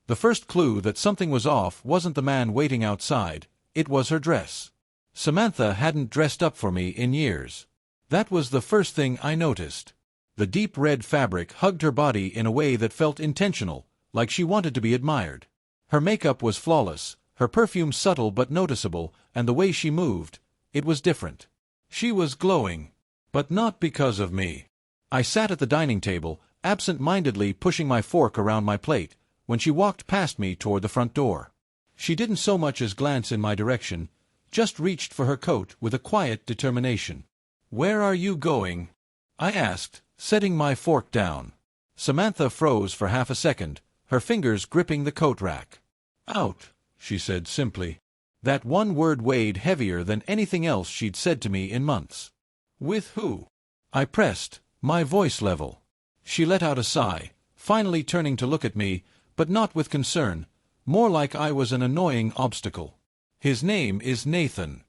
The first clue that something was off wasn't the man waiting outside, it was her dress. Samantha hadn't dressed up for me in years. That was the first thing I noticed. The deep red fabric hugged her body in a way that felt intentional, like she wanted to be admired. Her makeup was flawless, her perfume subtle but noticeable, and the way she moved, it was different. She was glowing. But not because of me. I sat at the dining table, absent-mindedly pushing my fork around my plate, when she walked past me toward the front door. She didn't so much as glance in my direction, just reached for her coat with a quiet determination. "Where are you going?" I asked, setting my fork down. Samantha froze for half a second, her fingers gripping the coat rack. "Out," she said simply. That one word weighed heavier than anything else she'd said to me in months. "With who?" I pressed, my voice level. She let out a sigh, finally turning to look at me, but not with concern, more like I was an annoying obstacle. "His name is Nathan."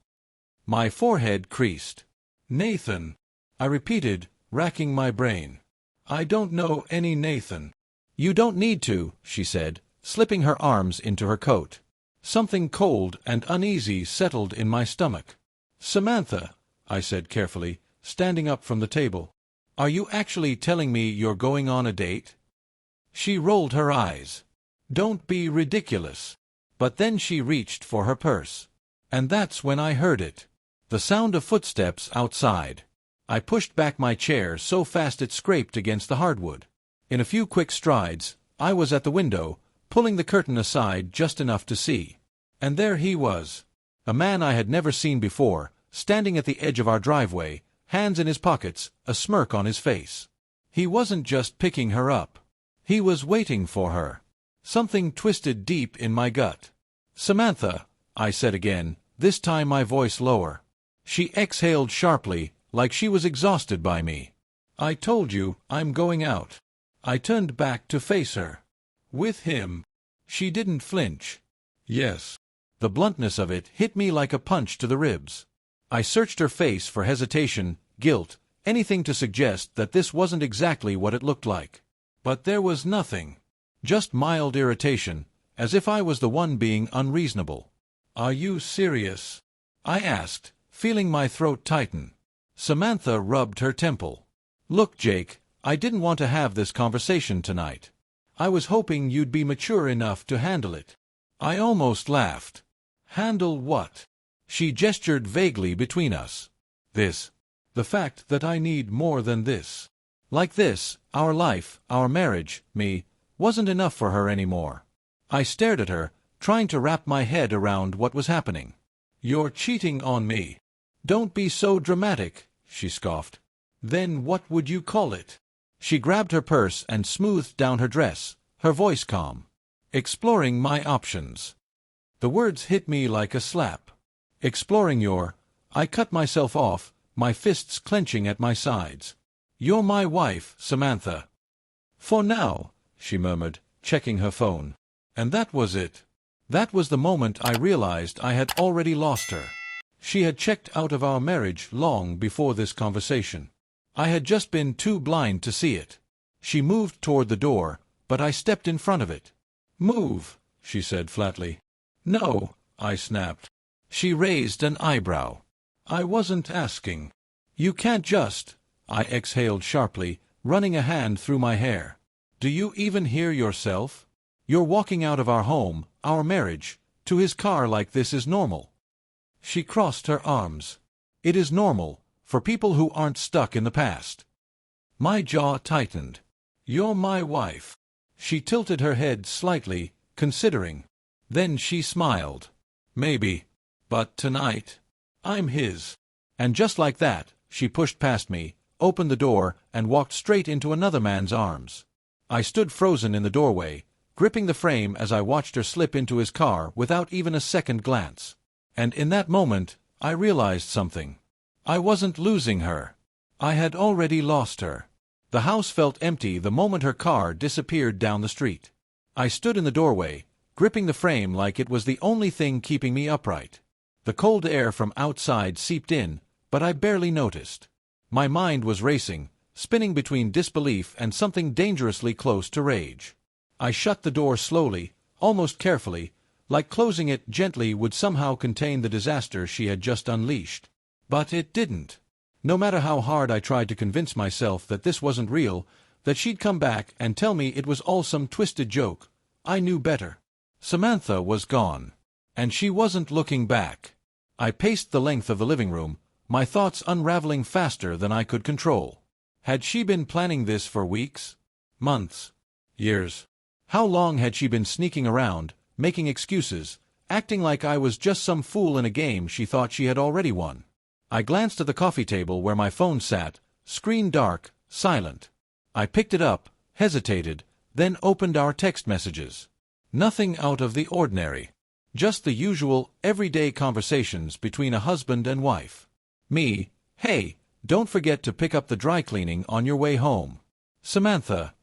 My forehead creased. "Nathan," I repeated, racking my brain. "I don't know any Nathan." "You don't need to," she said, slipping her arms into her coat. Something cold and uneasy settled in my stomach. "Samantha," I said carefully, standing up from the table, "are you actually telling me you're going on a date?" She rolled her eyes. "Don't be ridiculous." But then she reached for her purse. And that's when I heard it. The sound of footsteps outside. I pushed back my chair so fast it scraped against the hardwood. In a few quick strides, I was at the window, pulling the curtain aside just enough to see. And there he was. A man I had never seen before, standing at the edge of our driveway, hands in his pockets, a smirk on his face. He wasn't just picking her up. He was waiting for her. Something twisted deep in my gut. "Samantha," I said again, this time my voice lower. She exhaled sharply, like she was exhausted by me. "I told you, I'm going out." I turned back to face her. "With him." She didn't flinch. "Yes." The bluntness of it hit me like a punch to the ribs. I searched her face for hesitation, guilt, anything to suggest that this wasn't exactly what it looked like. But there was nothing. Just mild irritation, as if I was the one being unreasonable. "Are you serious?" I asked, feeling my throat tighten. Samantha rubbed her temple. "Look, Jake, I didn't want to have this conversation tonight. I was hoping you'd be mature enough to handle it." I almost laughed. "Handle what?" She gestured vaguely between us. "This. The fact that I need more than this." Like this, our life, our marriage, me, wasn't enough for her anymore. I stared at her, trying to wrap my head around what was happening. "You're cheating on me." "Don't be so dramatic," she scoffed. "Then what would you call it?" She grabbed her purse and smoothed down her dress, her voice calm. "Exploring my options." The words hit me like a slap. "Exploring your—" I cut myself off, my fists clenching at my sides. "You're my wife, Samantha." "For now," she murmured, checking her phone. And that was it. That was the moment I realized I had already lost her. She had checked out of our marriage long before this conversation. I had just been too blind to see it. She moved toward the door, but I stepped in front of it. "Move," she said flatly. "No," I snapped. She raised an eyebrow. "I wasn't asking." "You can't just—" I exhaled sharply, running a hand through my hair. "Do you even hear yourself? You're walking out of our home, our marriage, to his car like this is normal." She crossed her arms. "It is normal, for people who aren't stuck in the past." My jaw tightened. "You're my wife." She tilted her head slightly, considering. Then she smiled. "Maybe. But tonight, I'm his." And just like that, she pushed past me, opened the door, and walked straight into another man's arms. I stood frozen in the doorway, gripping the frame as I watched her slip into his car without even a second glance. And in that moment, I realized something. I wasn't losing her. I had already lost her. The house felt empty the moment her car disappeared down the street. I stood in the doorway, gripping the frame like it was the only thing keeping me upright. The cold air from outside seeped in, but I barely noticed. My mind was racing, spinning between disbelief and something dangerously close to rage. I shut the door slowly, almost carefully, like closing it gently would somehow contain the disaster she had just unleashed. But it didn't. No matter how hard I tried to convince myself that this wasn't real, that she'd come back and tell me it was all some twisted joke, I knew better. Samantha was gone. And she wasn't looking back. I paced the length of the living room, my thoughts unraveling faster than I could control. Had she been planning this for weeks? Months? Years? How long had she been sneaking around, making excuses, acting like I was just some fool in a game she thought she had already won? I glanced at the coffee table where my phone sat, screen dark, silent. I picked it up, hesitated, then opened our text messages. Nothing out of the ordinary. Just the usual, everyday conversations between a husband and wife. Me, hey, don't forget to pick up the dry cleaning on your way home. Samantha,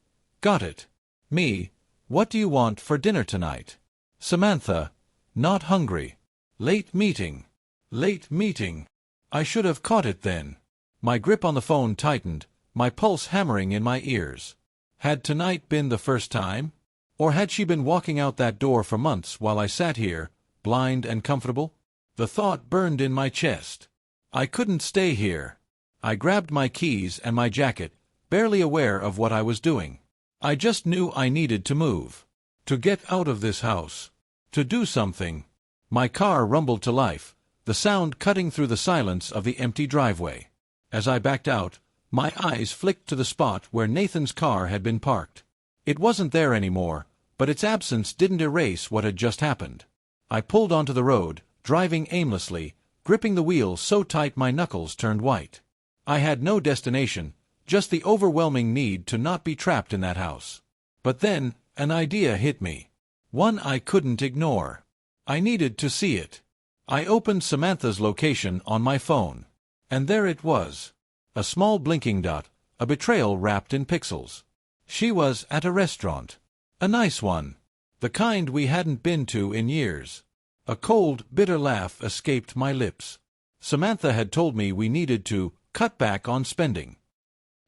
got it. Me, what do you want for dinner tonight? Samantha, not hungry. Late meeting. Late meeting. I should have caught it then. My grip on the phone tightened, my pulse hammering in my ears. Had tonight been the first time? Or had she been walking out that door for months while I sat here, blind and comfortable? The thought burned in my chest. I couldn't stay here. I grabbed my keys and my jacket, barely aware of what I was doing. I just knew I needed to move. To get out of this house. To do something. My car rumbled to life, the sound cutting through the silence of the empty driveway. As I backed out, my eyes flicked to the spot where Nathan's car had been parked. It wasn't there anymore, but its absence didn't erase what had just happened. I pulled onto the road, driving aimlessly, gripping the wheel so tight my knuckles turned white. I had no destination, just the overwhelming need to not be trapped in that house. But then, an idea hit me. One I couldn't ignore. I needed to see it. I opened Samantha's location on my phone. And there it was. A small blinking dot, a betrayal wrapped in pixels. She was at a restaurant. A nice one. The kind we hadn't been to in years. A cold, bitter laugh escaped my lips. Samantha had told me we needed to cut back on spending.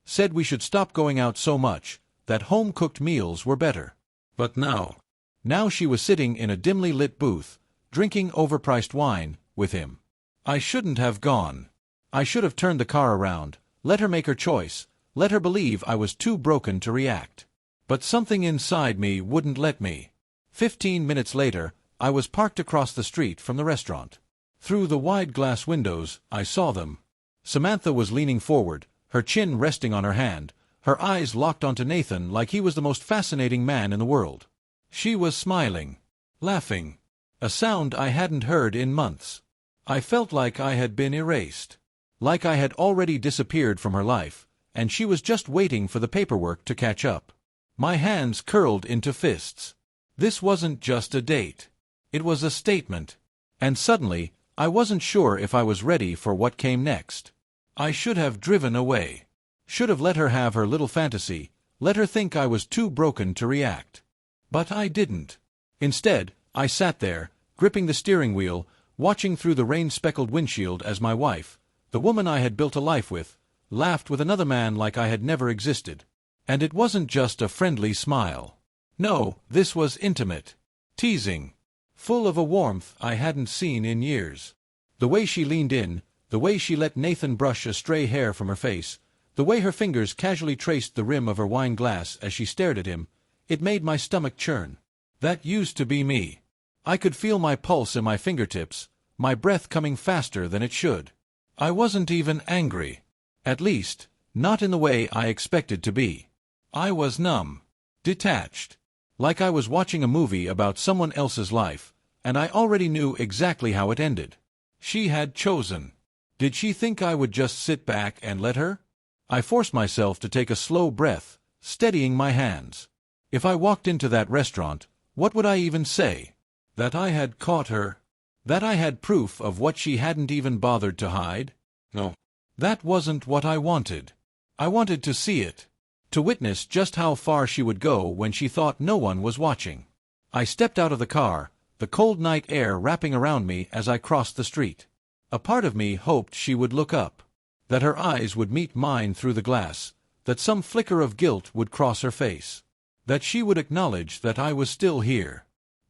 Said we should stop going out so much, that home-cooked meals were better. But now she was sitting in a dimly lit booth, drinking overpriced wine, with him. I shouldn't have gone. I should have turned the car around, let her make her choice, let her believe I was too broken to react. But something inside me wouldn't let me. 15 minutes later, I was parked across the street from the restaurant. Through the wide glass windows, I saw them. Samantha was leaning forward, her chin resting on her hand, her eyes locked onto Nathan like he was the most fascinating man in the world. She was smiling, laughing, a sound I hadn't heard in months. I felt like I had been erased, like I had already disappeared from her life, and she was just waiting for the paperwork to catch up. My hands curled into fists. This wasn't just a date. It was a statement. And suddenly, I wasn't sure if I was ready for what came next. I should have driven away. Should have let her have her little fantasy, let her think I was too broken to react. But I didn't. Instead, I sat there, gripping the steering wheel, watching through the rain-speckled windshield as my wife, the woman I had built a life with, laughed with another man like I had never existed. And it wasn't just a friendly smile. No, this was intimate. Teasing. Full of a warmth I hadn't seen in years. The way she leaned in, the way she let Nathan brush a stray hair from her face, the way her fingers casually traced the rim of her wine glass as she stared at him, it made my stomach churn. That used to be me. I could feel my pulse in my fingertips, my breath coming faster than it should. I wasn't even angry. At least, not in the way I expected to be. I was numb. Detached. Like I was watching a movie about someone else's life, and I already knew exactly how it ended. She had chosen. Did she think I would just sit back and let her? I forced myself to take a slow breath, steadying my hands. If I walked into that restaurant, what would I even say? That I had caught her? That I had proof of what she hadn't even bothered to hide? No. That wasn't what I wanted. I wanted to see it. To witness just how far she would go when she thought no one was watching. I stepped out of the car, the cold night air wrapping around me as I crossed the street. A part of me hoped she would look up, that her eyes would meet mine through the glass, that some flicker of guilt would cross her face, that she would acknowledge that I was still here.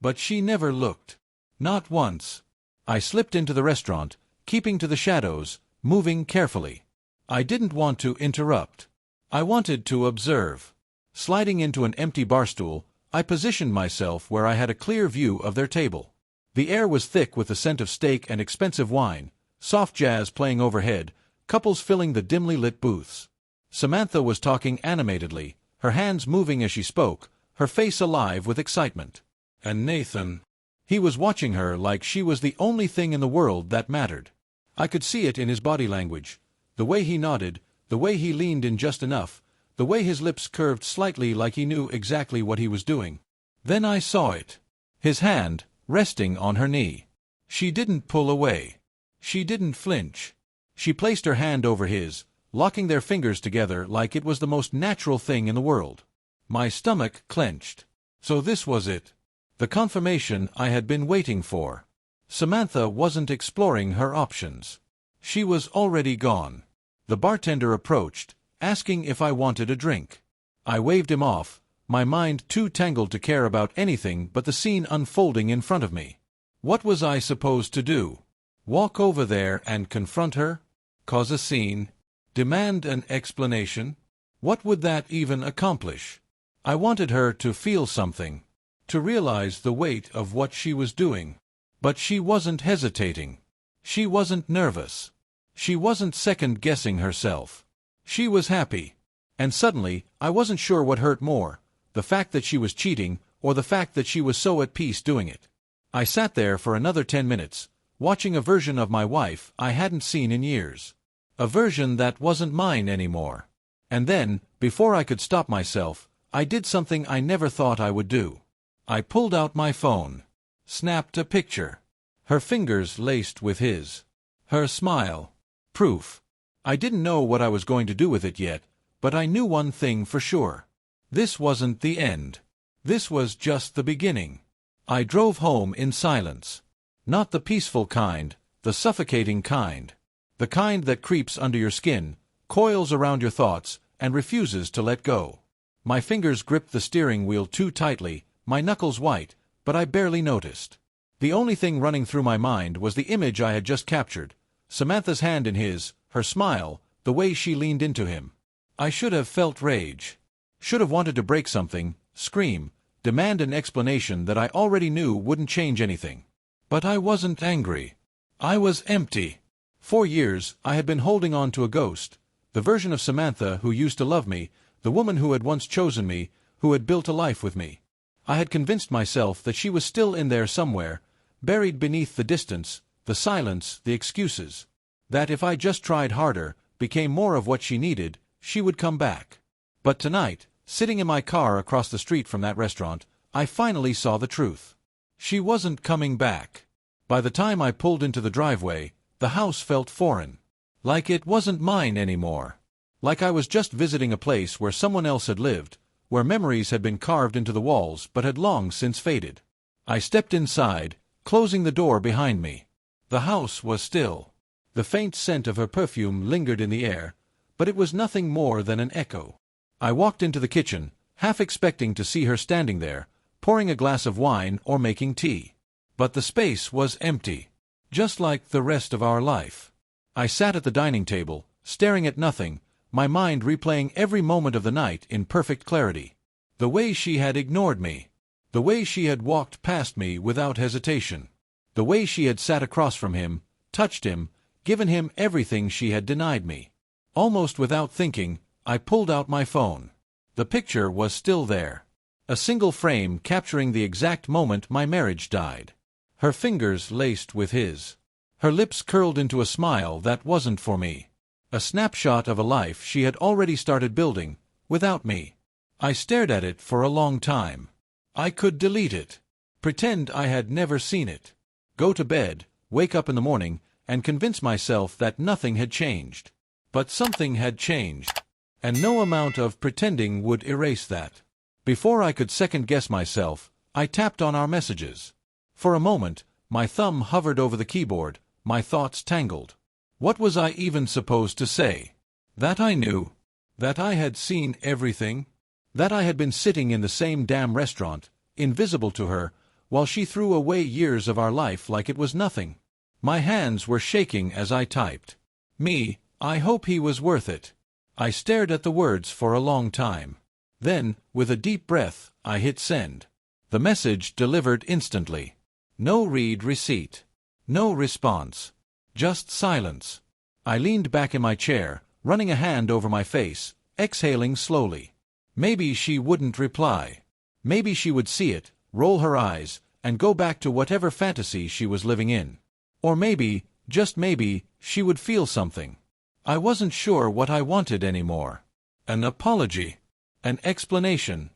But she never looked. Not once. I slipped into the restaurant, keeping to the shadows, moving carefully. I didn't want to interrupt. I wanted to observe. Sliding into an empty barstool, I positioned myself where I had a clear view of their table. The air was thick with the scent of steak and expensive wine, soft jazz playing overhead, couples filling the dimly lit booths. Samantha was talking animatedly, her hands moving as she spoke, her face alive with excitement. And Nathan. He was watching her like she was the only thing in the world that mattered. I could see it in his body language, the way he nodded, the way he leaned in just enough, the way his lips curved slightly like he knew exactly what he was doing. Then I saw it. His hand, resting on her knee. She didn't pull away. She didn't flinch. She placed her hand over his, locking their fingers together like it was the most natural thing in the world. My stomach clenched. So this was it. The confirmation I had been waiting for. Samantha wasn't exploring her options. She was already gone. The bartender approached, asking if I wanted a drink. I waved him off, my mind too tangled to care about anything but the scene unfolding in front of me. What was I supposed to do? Walk over there and confront her? Cause a scene? Demand an explanation? What would that even accomplish? I wanted her to feel something, to realize the weight of what she was doing. But she wasn't hesitating. She wasn't nervous. She wasn't second-guessing herself. She was happy. And suddenly, I wasn't sure what hurt more, the fact that she was cheating, or the fact that she was so at peace doing it. I sat there for another 10 minutes, watching a version of my wife I hadn't seen in years. A version that wasn't mine anymore. And then, before I could stop myself, I did something I never thought I would do. I pulled out my phone. Snapped a picture. Her fingers laced with his. Her smile. Proof. I didn't know what I was going to do with it yet, but I knew one thing for sure. This wasn't the end. This was just the beginning. I drove home in silence. Not the peaceful kind, the suffocating kind. The kind that creeps under your skin, coils around your thoughts, and refuses to let go. My fingers gripped the steering wheel too tightly, my knuckles white, but I barely noticed. The only thing running through my mind was the image I had just captured, Samantha's hand in his, her smile, the way she leaned into him. I should have felt rage. Should have wanted to break something, scream, demand an explanation that I already knew wouldn't change anything. But I wasn't angry. I was empty. For years, I had been holding on to a ghost, the version of Samantha who used to love me, the woman who had once chosen me, who had built a life with me. I had convinced myself that she was still in there somewhere, buried beneath the distance, the silence, the excuses. That if I just tried harder, became more of what she needed, she would come back. But tonight, sitting in my car across the street from that restaurant, I finally saw the truth. She wasn't coming back. By the time I pulled into the driveway, the house felt foreign. Like it wasn't mine anymore. Like I was just visiting a place where someone else had lived, where memories had been carved into the walls but had long since faded. I stepped inside, closing the door behind me. The house was still. The faint scent of her perfume lingered in the air, but it was nothing more than an echo. I walked into the kitchen, half expecting to see her standing there, pouring a glass of wine or making tea. But the space was empty, just like the rest of our life. I sat at the dining table, staring at nothing, my mind replaying every moment of the night in perfect clarity. The way she had ignored me. The way she had walked past me without hesitation. The way she had sat across from him, touched him, given him everything she had denied me. Almost without thinking, I pulled out my phone. The picture was still there. A single frame capturing the exact moment my marriage died. Her fingers laced with his. Her lips curled into a smile that wasn't for me. A snapshot of a life she had already started building, without me. I stared at it for a long time. I could delete it. Pretend I had never seen it. Go to bed, wake up in the morning, and convince myself that nothing had changed. But something had changed. And no amount of pretending would erase that. Before I could second-guess myself, I tapped on our messages. For a moment, my thumb hovered over the keyboard, my thoughts tangled. What was I even supposed to say? That I knew? That I had seen everything? That I had been sitting in the same damn restaurant, invisible to her, while she threw away years of our life like it was nothing. My hands were shaking as I typed. I hope he was worth it. I stared at the words for a long time. Then, with a deep breath, I hit send. The message delivered instantly. No read receipt. No response. Just silence. I leaned back in my chair, running a hand over my face, exhaling slowly. Maybe she wouldn't reply. Maybe she would see it, roll her eyes, and go back to whatever fantasy she was living in. Or maybe, just maybe, she would feel something. I wasn't sure what I wanted anymore. An apology. An explanation.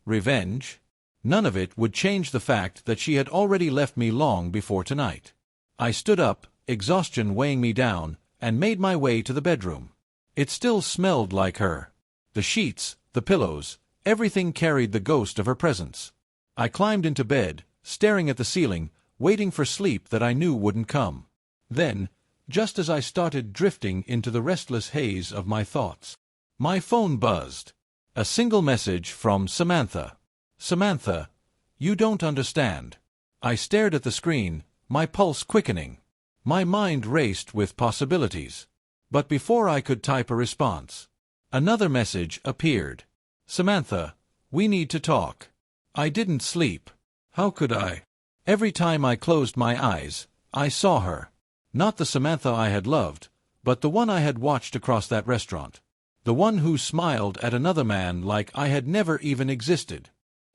Revenge. None of it would change the fact that she had already left me long before tonight. I stood up, exhaustion weighing me down, and made my way to the bedroom. It still smelled like her. The sheets, the pillows, everything carried the ghost of her presence. I climbed into bed, staring at the ceiling, waiting for sleep that I knew wouldn't come. Then, just as I started drifting into the restless haze of my thoughts, my phone buzzed. A single message from Samantha. Samantha, you don't understand. I stared at the screen, my pulse quickening. My mind raced with possibilities. But before I could type a response, another message appeared. Samantha, we need to talk. I didn't sleep. How could I? Every time I closed my eyes, I saw her. Not the Samantha I had loved, but the one I had watched across that restaurant. The one who smiled at another man like I had never even existed.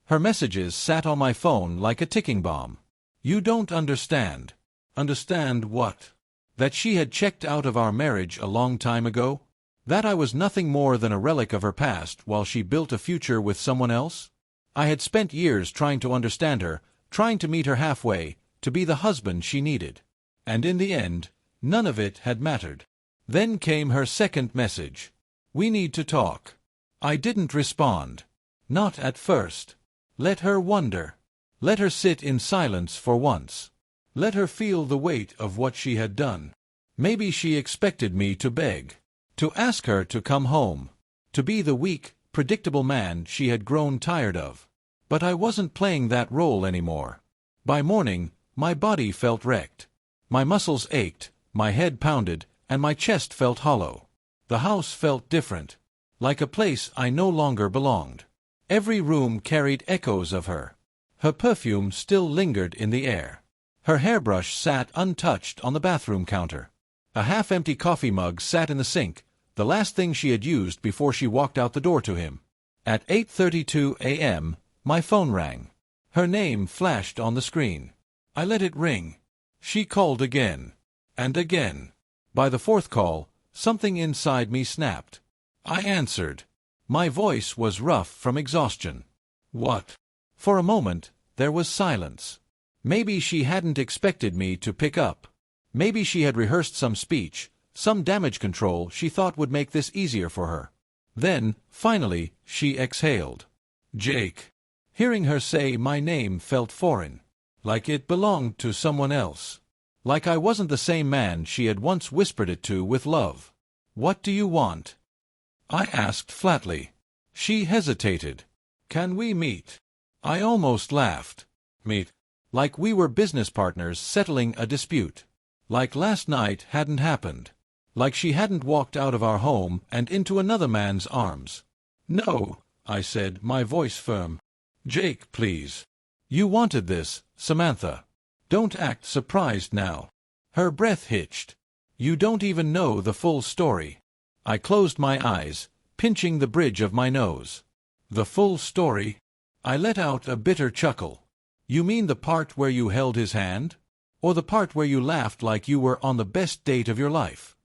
Her messages sat on my phone like a ticking bomb. You don't understand. Understand what? That she had checked out of our marriage a long time ago? That I was nothing more than a relic of her past while she built a future with someone else? I had spent years trying to understand her, trying to meet her halfway, to be the husband she needed. And in the end, none of it had mattered. Then came her second message. We need to talk. I didn't respond. Not at first. Let her wonder. Let her sit in silence for once. Let her feel the weight of what she had done. Maybe she expected me to beg. To ask her to come home. To be the weak, predictable man she had grown tired of. But I wasn't playing that role anymore. By morning, my body felt wrecked. My muscles ached, my head pounded, and my chest felt hollow. The house felt different. Like a place I no longer belonged. Every room carried echoes of her. Her perfume still lingered in the air. Her hairbrush sat untouched on the bathroom counter. A half-empty coffee mug sat in the sink, the last thing she had used before she walked out the door to him. At 8:32 a.m., my phone rang. Her name flashed on the screen. I let it ring. She called again. And again. By the fourth call, something inside me snapped. I answered. My voice was rough from exhaustion. What? For a moment, there was silence. Maybe she hadn't expected me to pick up. Maybe she had rehearsed some speech, some damage control she thought would make this easier for her. Then, finally, she exhaled. Jake. Hearing her say my name felt foreign. Like it belonged to someone else. Like I wasn't the same man she had once whispered it to with love. What do you want? I asked flatly. She hesitated. Can we meet? I almost laughed. Meet? Like we were business partners settling a dispute. Like last night hadn't happened. Like she hadn't walked out of our home and into another man's arms. No, I said, my voice firm. Jake, please. You wanted this, Samantha. Don't act surprised now. Her breath hitched. You don't even know the full story. I closed my eyes, pinching the bridge of my nose. The full story? I let out a bitter chuckle. You mean the part where you held his hand? Or the part where you laughed like you were on the best date of your life?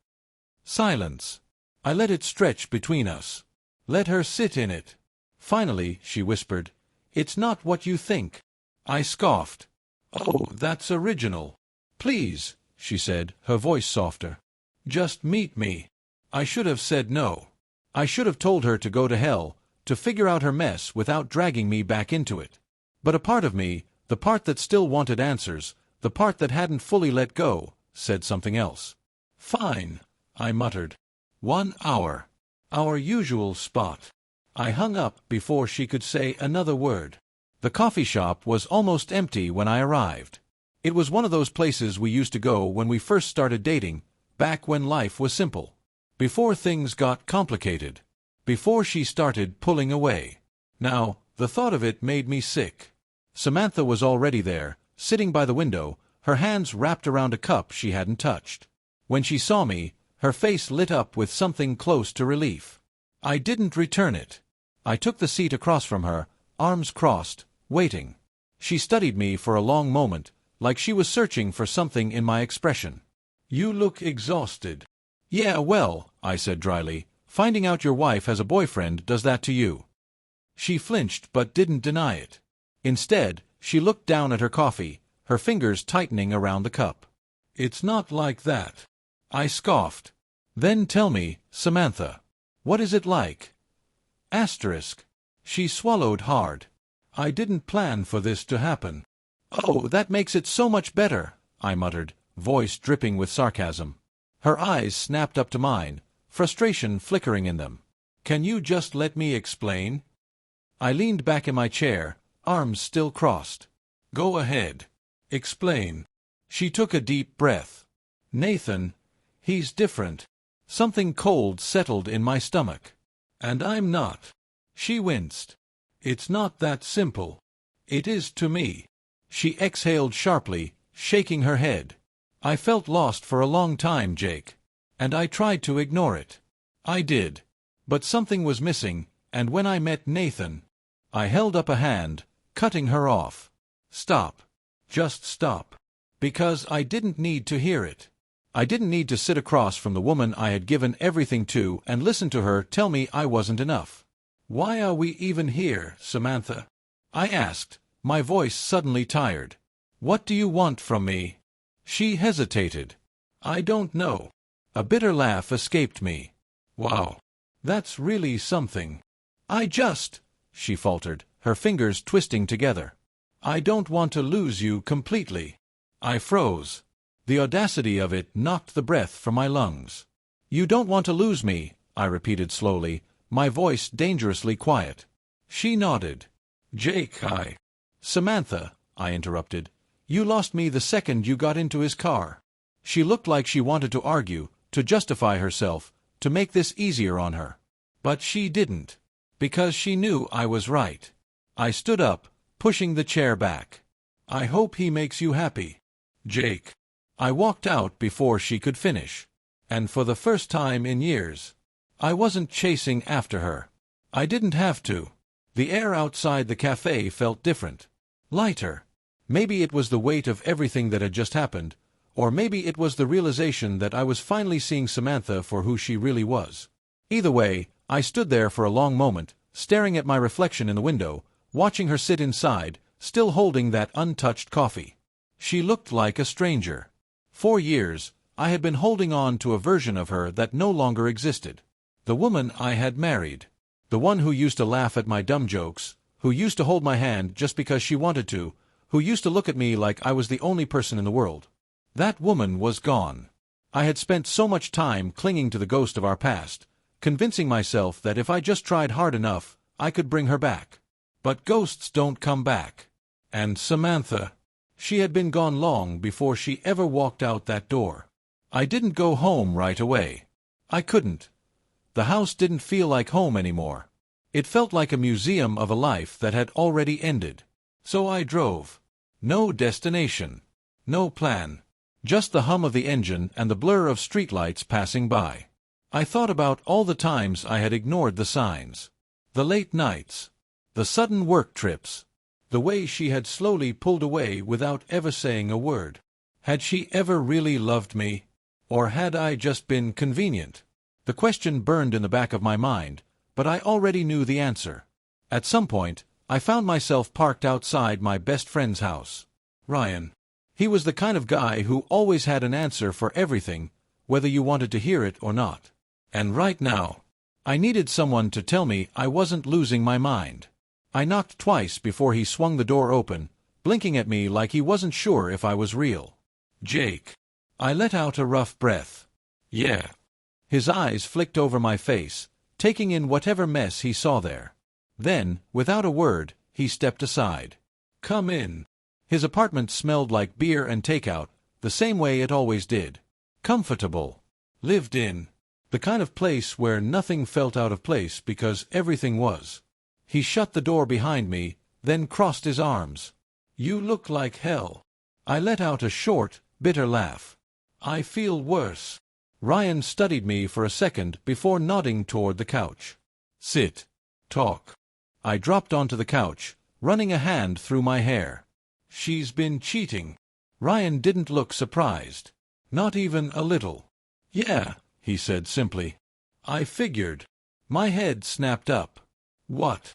Silence. I let it stretch between us. Let her sit in it. Finally, she whispered, It's not what you think. I scoffed. Oh, that's original. Please, she said, her voice softer. Just meet me. I should have said no. I should have told her to go to hell, to figure out her mess without dragging me back into it. But a part of me, the part that still wanted answers, the part that hadn't fully let go, said something else. Fine, I muttered. 1 hour. Our usual spot. I hung up before she could say another word. The coffee shop was almost empty when I arrived. It was one of those places we used to go when we first started dating, back when life was simple. Before things got complicated. Before she started pulling away. Now, the thought of it made me sick. Samantha was already there, sitting by the window, her hands wrapped around a cup she hadn't touched. When she saw me, her face lit up with something close to relief. I didn't return it. I took the seat across from her, arms crossed, waiting. She studied me for a long moment, like she was searching for something in my expression. "You look exhausted." "Yeah, well," I said dryly, "finding out your wife has a boyfriend does that to you." She flinched but didn't deny it. Instead, she looked down at her coffee, her fingers tightening around the cup. "It's not like that," I scoffed. "Then tell me, Samantha, what is it like?" Asterisk. She swallowed hard. "I didn't plan for this to happen." "Oh, that makes it so much better," I muttered, voice dripping with sarcasm. Her eyes snapped up to mine, frustration flickering in them. "Can you just let me explain?" I leaned back in my chair, arms still crossed. "Go ahead. Explain." She took a deep breath. "Nathan, he's different." Something cold settled in my stomach. "And I'm not." She winced. "It's not that simple." "It is to me." She exhaled sharply, shaking her head. "I felt lost for a long time, Jake. And I tried to ignore it. I did. But something was missing, and when I met Nathan—" I held up a hand, cutting her off. "Stop. Just stop." Because I didn't need to hear it. I didn't need to sit across from the woman I had given everything to and listen to her tell me I wasn't enough. "Why are we even here, Samantha?" I asked, my voice suddenly tired. "What do you want from me?" She hesitated. "I don't know." A bitter laugh escaped me. "Wow. That's really something." She faltered, her fingers twisting together. "I don't want to lose you completely." I froze. The audacity of it knocked the breath from my lungs. "You don't want to lose me," I repeated slowly, my voice dangerously quiet. She nodded. "Jake, Samantha," I interrupted, "you lost me the second you got into his car." She looked like she wanted to argue, to justify herself, to make this easier on her. But she didn't. Because she knew I was right. I stood up, pushing the chair back. "I hope he makes you happy, Jake." I walked out before she could finish. And for the first time in years, I wasn't chasing after her. I didn't have to. The air outside the cafe felt different. Lighter. Maybe it was the weight of everything that had just happened, or maybe it was the realization that I was finally seeing Samantha for who she really was. Either way, I stood there for a long moment, staring at my reflection in the window, watching her sit inside, still holding that untouched coffee. She looked like a stranger. 4 years, I had been holding on to a version of her that no longer existed. The woman I had married. The one who used to laugh at my dumb jokes, who used to hold my hand just because she wanted to, who used to look at me like I was the only person in the world. That woman was gone. I had spent so much time clinging to the ghost of our past, convincing myself that if I just tried hard enough, I could bring her back. But ghosts don't come back. And Samantha, she had been gone long before she ever walked out that door. I didn't go home right away. I couldn't. The house didn't feel like home anymore. It felt like a museum of a life that had already ended. So I drove. No destination. No plan. Just the hum of the engine and the blur of streetlights passing by. I thought about all the times I had ignored the signs. The late nights. The sudden work trips. The way she had slowly pulled away without ever saying a word. Had she ever really loved me? Or had I just been convenient? The question burned in the back of my mind, but I already knew the answer. At some point, I found myself parked outside my best friend's house. Ryan. He was the kind of guy who always had an answer for everything, whether you wanted to hear it or not. And right now, I needed someone to tell me I wasn't losing my mind. I knocked twice before he swung the door open, blinking at me like he wasn't sure if I was real. "Jake." I let out a rough breath. "Yeah." His eyes flicked over my face, taking in whatever mess he saw there. Then, without a word, he stepped aside. "Come in." His apartment smelled like beer and takeout, the same way it always did. Comfortable. Lived in. The kind of place where nothing felt out of place because everything was. He shut the door behind me, then crossed his arms. "You look like hell." I let out a short, bitter laugh. "I feel worse." Ryan studied me for a second before nodding toward the couch. "Sit. Talk." I dropped onto the couch, running a hand through my hair. "She's been cheating." Ryan didn't look surprised. Not even a little. "Yeah," he said simply. "I figured." My head snapped up. "What?"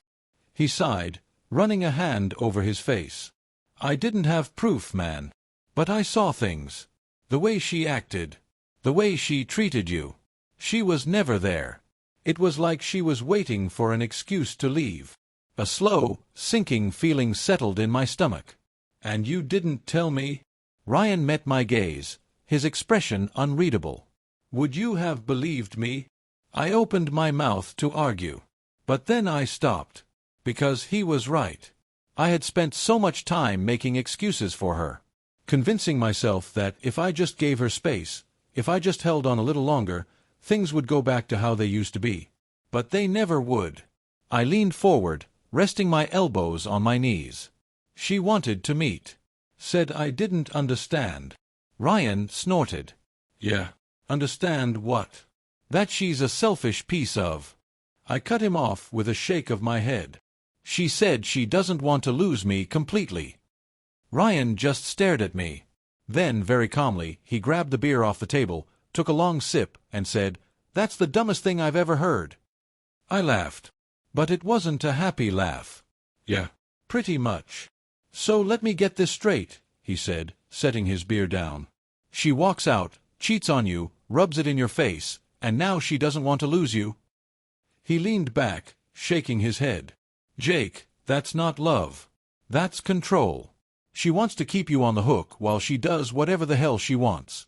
He sighed, running a hand over his face. "I didn't have proof, man. But I saw things. The way she acted. The way she treated you. She was never there. It was like she was waiting for an excuse to leave." A slow, sinking feeling settled in my stomach. "And you didn't tell me?" Ryan met my gaze, his expression unreadable. "Would you have believed me?" I opened my mouth to argue. But then I stopped. Because he was right. I had spent so much time making excuses for her. Convincing myself that if I just gave her space, if I just held on a little longer, things would go back to how they used to be. But they never would. I leaned forward, resting my elbows on my knees. "She wanted to meet. Said I didn't understand." Ryan snorted. "Yeah. Understand what?" "That she's a selfish piece of—" I cut him off with a shake of my head. "She said she doesn't want to lose me completely." Ryan just stared at me. Then, very calmly, he grabbed the beer off the table, took a long sip, and said, "That's the dumbest thing I've ever heard." I laughed. But it wasn't a happy laugh. "Yeah, pretty much." "So let me get this straight," he said, setting his beer down. "She walks out, cheats on you, rubs it in your face, and now she doesn't want to lose you?" He leaned back, shaking his head. "Jake, that's not love. That's control. She wants to keep you on the hook while she does whatever the hell she wants."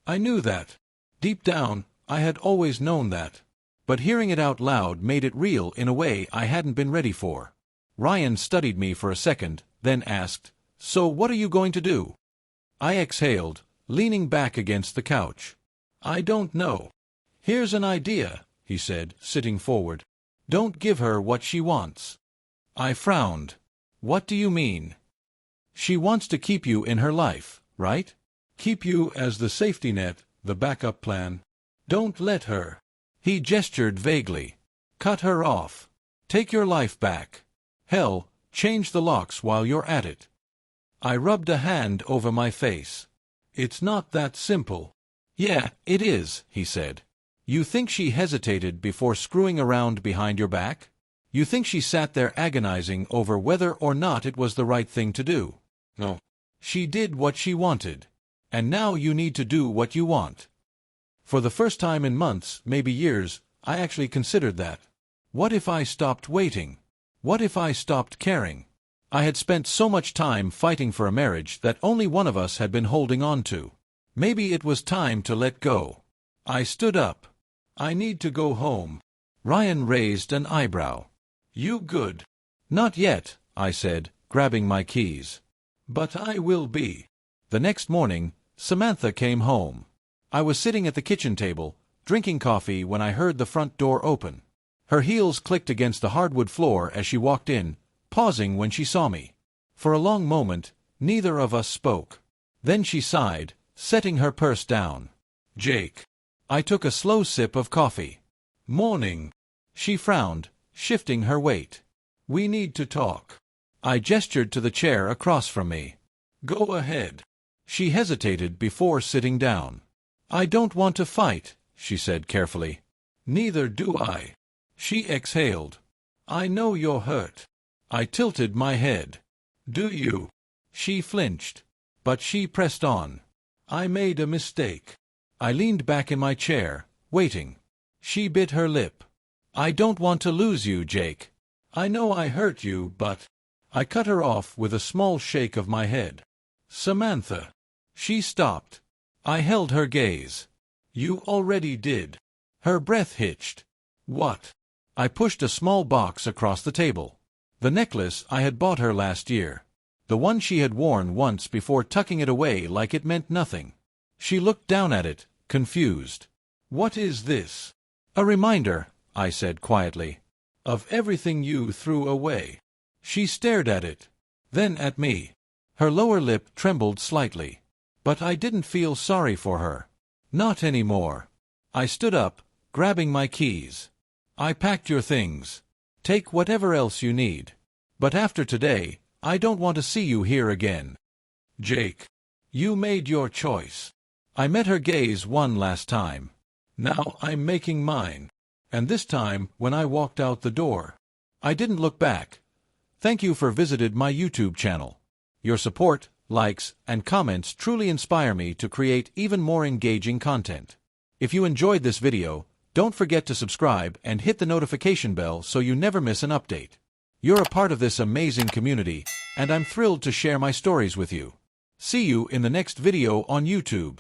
I knew that. Deep down, I had always known that. But hearing it out loud made it real in a way I hadn't been ready for. Ryan studied me for a second, then asked, "So what are you going to do?" I exhaled, leaning back against the couch. "I don't know." "Here's an idea," he said, sitting forward. "Don't give her what she wants." I frowned. "What do you mean?" "She wants to keep you in her life, right? Keep you as the safety net, the backup plan. Don't let her." He gestured vaguely. "Cut her off. Take your life back. Hell, change the locks while you're at it." I rubbed a hand over my face. "It's not that simple." "Yeah, it is," he said. "You think she hesitated before screwing around behind your back? You think she sat there agonizing over whether or not it was the right thing to do? No. She did what she wanted. And now you need to do what you want." For the first time in months, maybe years, I actually considered that. What if I stopped waiting? What if I stopped caring? I had spent so much time fighting for a marriage that only one of us had been holding on to. Maybe it was time to let go. I stood up. "I need to go home." Ryan raised an eyebrow. "You good?" "Not yet," I said, grabbing my keys. "But I will be." The next morning, Samantha came home. I was sitting at the kitchen table, drinking coffee when I heard the front door open. Her heels clicked against the hardwood floor as she walked in, pausing when she saw me. For a long moment, neither of us spoke. Then she sighed, setting her purse down. "Jake." I took a slow sip of coffee. "Morning." She frowned, shifting her weight. "We need to talk." I gestured to the chair across from me. "Go ahead." She hesitated before sitting down. "I don't want to fight," she said carefully. "Neither do I." She exhaled. "I know you're hurt." I tilted my head. "Do you?" She flinched. But she pressed on. "I made a mistake." I leaned back in my chair, waiting. She bit her lip. "I don't want to lose you, Jake. I know I hurt you, but—" I cut her off with a small shake of my head. "Samantha." She stopped. I held her gaze. "You already did." Her breath hitched. "What?" I pushed a small box across the table. The necklace I had bought her last year. The one she had worn once before tucking it away like it meant nothing. She looked down at it, confused. "What is this?" "A reminder," I said quietly, "of everything you threw away." She stared at it, then at me. Her lower lip trembled slightly. But I didn't feel sorry for her. Not anymore. I stood up, grabbing my keys. "I packed your things. Take whatever else you need. But after today, I don't want to see you here again." "Jake, you made your choice." I met her gaze one last time. "Now I'm making mine." And this time, when I walked out the door, I didn't look back. Thank you for visiting my YouTube channel. Your support, likes, and comments truly inspire me to create even more engaging content. If you enjoyed this video, don't forget to subscribe and hit the notification bell so you never miss an update. You're a part of this amazing community, and I'm thrilled to share my stories with you. See you in the next video on YouTube.